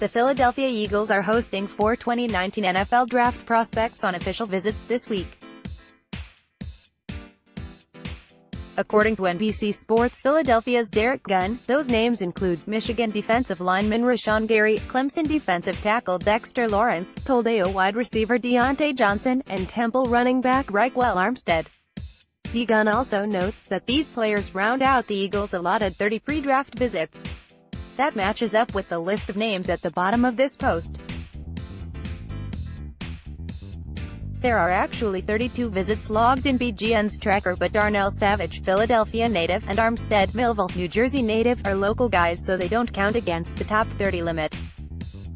The Philadelphia Eagles are hosting 4 2019 NFL Draft prospects on official visits this week. According to NBC Sports Philadelphia's Derrick Gunn, those names include Michigan defensive lineman Rashan Gary, Clemson defensive tackle Dexter Lawrence, Toldeo wide receiver Diontae Johnson, and Temple running back Ryquell Armstead. DGunn also notes that these players round out the Eagles' allotted 30 pre-draft visits. That matches up with the list of names at the bottom of this post. There are actually 32 visits logged in DGunn's tracker, but Darnell Savage, Philadelphia native, and Armstead, Millville, New Jersey native, are local guys, so they don't count against the top 30 limit.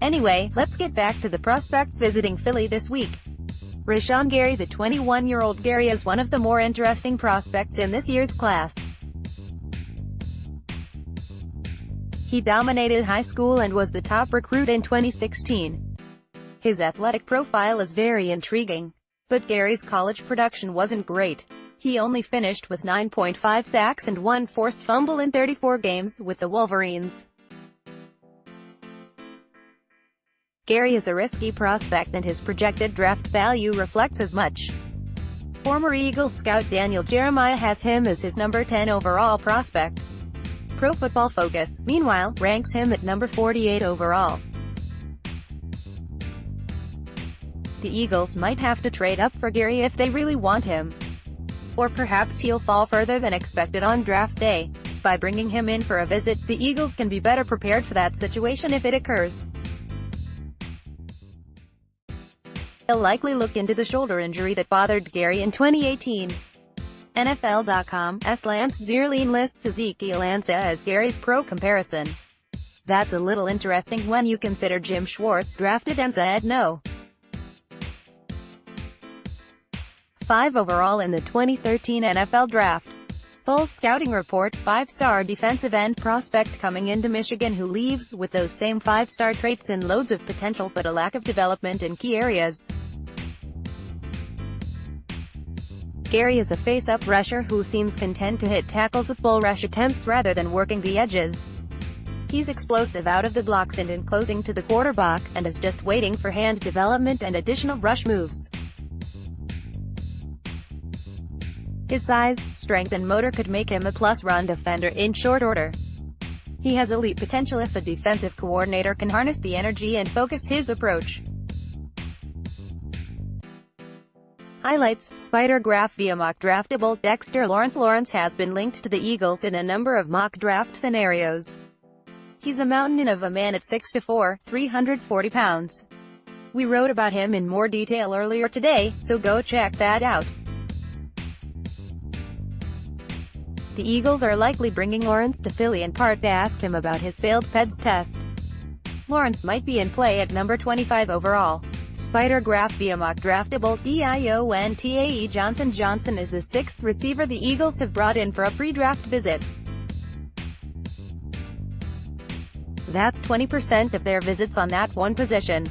Anyway, let's get back to the prospects visiting Philly this week. Rashan Gary. The 21-year-old Gary is one of the more interesting prospects in this year's class. He dominated high school and was the top recruit in 2016. His athletic profile is very intriguing. But Gary's college production wasn't great. He only finished with 9.5 sacks and 1 forced fumble in 34 games with the Wolverines. Gary is a risky prospect and his projected draft value reflects as much. Former Eagles scout Daniel Jeremiah has him as his number 10 overall prospect. Pro Football Focus, meanwhile, ranks him at number 48 overall. The Eagles might have to trade up for Gary if they really want him. Or perhaps he'll fall further than expected on draft day. By bringing him in for a visit, the Eagles can be better prepared for that situation if it occurs. They'll likely look into the shoulder injury that bothered Gary in 2018. NFL.com's Lance Zierlein lists Ezekiel Ansah as Gary's pro comparison. That's a little interesting when you consider Jim Schwartz drafted Ansah at no. 5 overall in the 2013 NFL Draft. Full scouting report: 5-star defensive end prospect coming into Michigan who leaves with those same 5-star traits and loads of potential but a lack of development in key areas. Gary is a face-up rusher who seems content to hit tackles with bull rush attempts rather than working the edges. He's explosive out of the blocks and in closing to the quarterback, and is just waiting for hand development and additional rush moves. His size, strength and motor could make him a plus run defender in short order. He has elite potential if a defensive coordinator can harness the energy and focus his approach. Highlights: Spider Graph via mock draftable. Dexter Lawrence has been linked to the Eagles in a number of mock draft scenarios. He's a mountain of a man at 6'4", 340 pounds. We wrote about him in more detail earlier today, so go check that out. The Eagles are likely bringing Lawrence to Philly in part to ask him about his failed PEDS test. Lawrence might be in play at number 25 overall. Spider Graph via mock draftable. Diontae Johnson is the 6th receiver the Eagles have brought in for a pre-draft visit. That's 20% of their visits on that one position.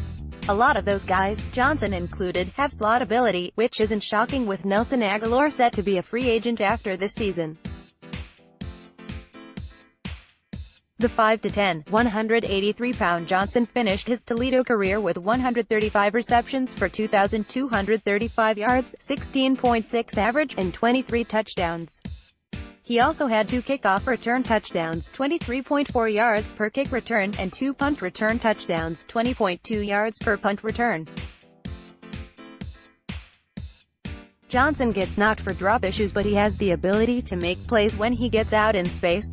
A lot of those guys, Johnson included, have slot ability, which isn't shocking with Nelson Agholor set to be a free agent after this season. The 5'10", 183-pound Johnson finished his Toledo career with 135 receptions for 2,235 yards, 16.6 average, and 23 touchdowns. He also had 2 kickoff return touchdowns, 23.4 yards per kick return, and 2 punt return touchdowns, 20.2 yards per punt return. Johnson gets knocked for drop issues, but he has the ability to make plays when he gets out in space.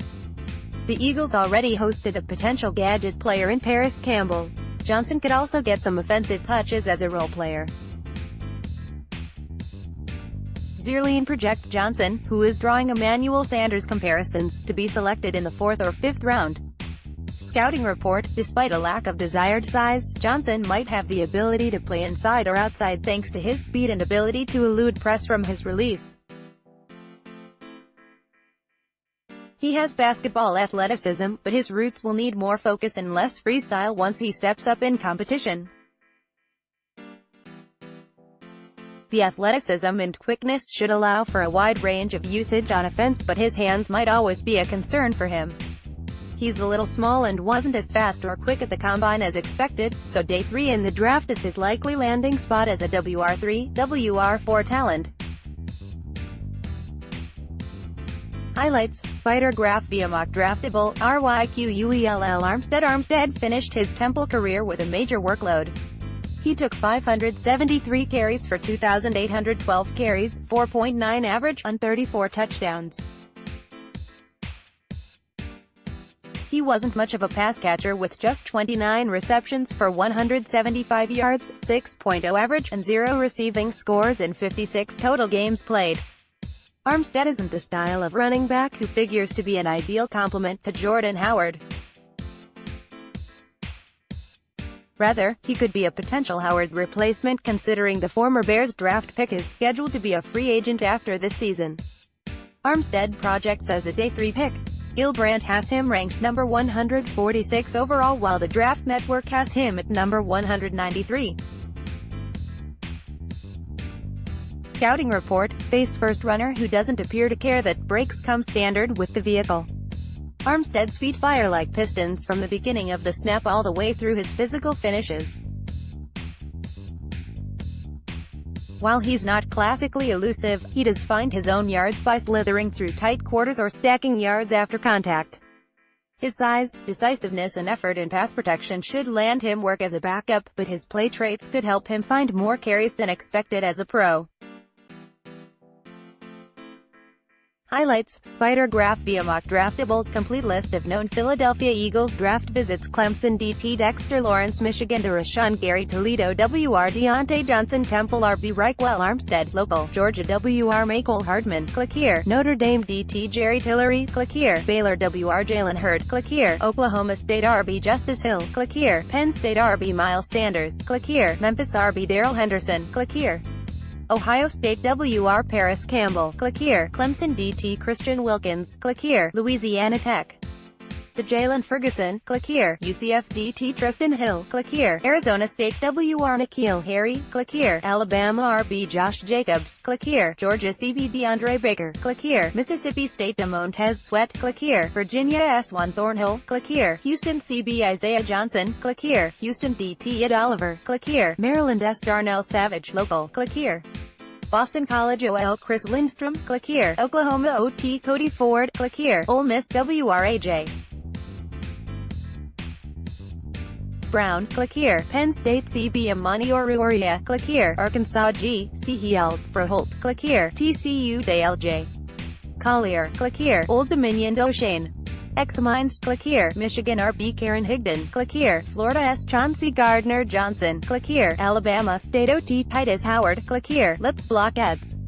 The Eagles already hosted a potential gadget player in Paris Campbell. Johnson could also get some offensive touches as a role player. Zierlein projects Johnson, who is drawing Emmanuel Sanders comparisons, to be selected in the 4th or 5th round. Scouting report: despite a lack of desired size, Johnson might have the ability to play inside or outside thanks to his speed and ability to elude press from his release. He has basketball athleticism, but his roots will need more focus and less freestyle once he steps up in competition. The athleticism and quickness should allow for a wide range of usage on offense, but his hands might always be a concern for him. He's a little small and wasn't as fast or quick at the combine as expected, so day 3 in the draft is his likely landing spot as a WR3, WR4 talent. Highlights, Spider Graph via mock draftable, Ryquell Armstead finished his Temple career with a major workload. He took 573 carries for 2,812 carries, 4.9 average, on 34 touchdowns. He wasn't much of a pass catcher with just 29 receptions for 175 yards, 6.0 average, and 0 receiving scores in 56 total games played. Armstead isn't the style of running back who figures to be an ideal complement to Jordan Howard. Rather, he could be a potential Howard replacement considering the former Bears draft pick is scheduled to be a free agent after this season. Armstead projects as a day 3 pick. Gilbrand has him ranked number 146 overall while the Draft Network has him at number 193. Scouting report, face first runner who doesn't appear to care that brakes come standard with the vehicle. Armstead's feet fire like pistons from the beginning of the snap all the way through his physical finishes. While he's not classically elusive, he does find his own yards by slithering through tight quarters or stacking yards after contact. His size, decisiveness and effort in pass protection should land him work as a backup, but his play traits could help him find more carries than expected as a pro. Highlights, Spider Graph via mock draftable, complete list of known Philadelphia Eagles draft visits Clemson DT Dexter Lawrence Michigan to Rashan Gary Toledo WR Diontae Johnson Temple RB Ryquell Armstead Local Georgia WR Ryquell Hardman click here Notre Dame DT Jerry Tillery click here Baylor WR Jalen Hurd click here Oklahoma State RB Justice Hill click here Penn State RB Miles Sanders click here Memphis RB Darrell Henderson click here Ohio State WR Paris Campbell click here Clemson DT Christian Wilkins click here Louisiana Tech the Jalen Ferguson click here UCF DT Tristan Hill click here Arizona State WR N'Keal Harry click here Alabama RB Josh Jacobs click here Georgia CB DeAndre Baker click here Mississippi State Montez Sweat click here Virginia S1 Thornhill click here Houston CB Isaiah Johnson click here Houston DT Ed Oliver click here Maryland S Darnell Savage Local click here Boston College OL Chris Lindstrom click here Oklahoma OT Cody Ford click here Ole Miss WRAJ Brown click here Penn State CB Amani Oruoria click here Arkansas G.C. Hield Froholt click here TCU DLJ Collier click here Old Dominion O'Shane X-Mines click here Michigan RB Karen Higdon click here Florida S Chauncey Gardner Johnson click here Alabama State OT Titus Howard click here Let's Block Ads.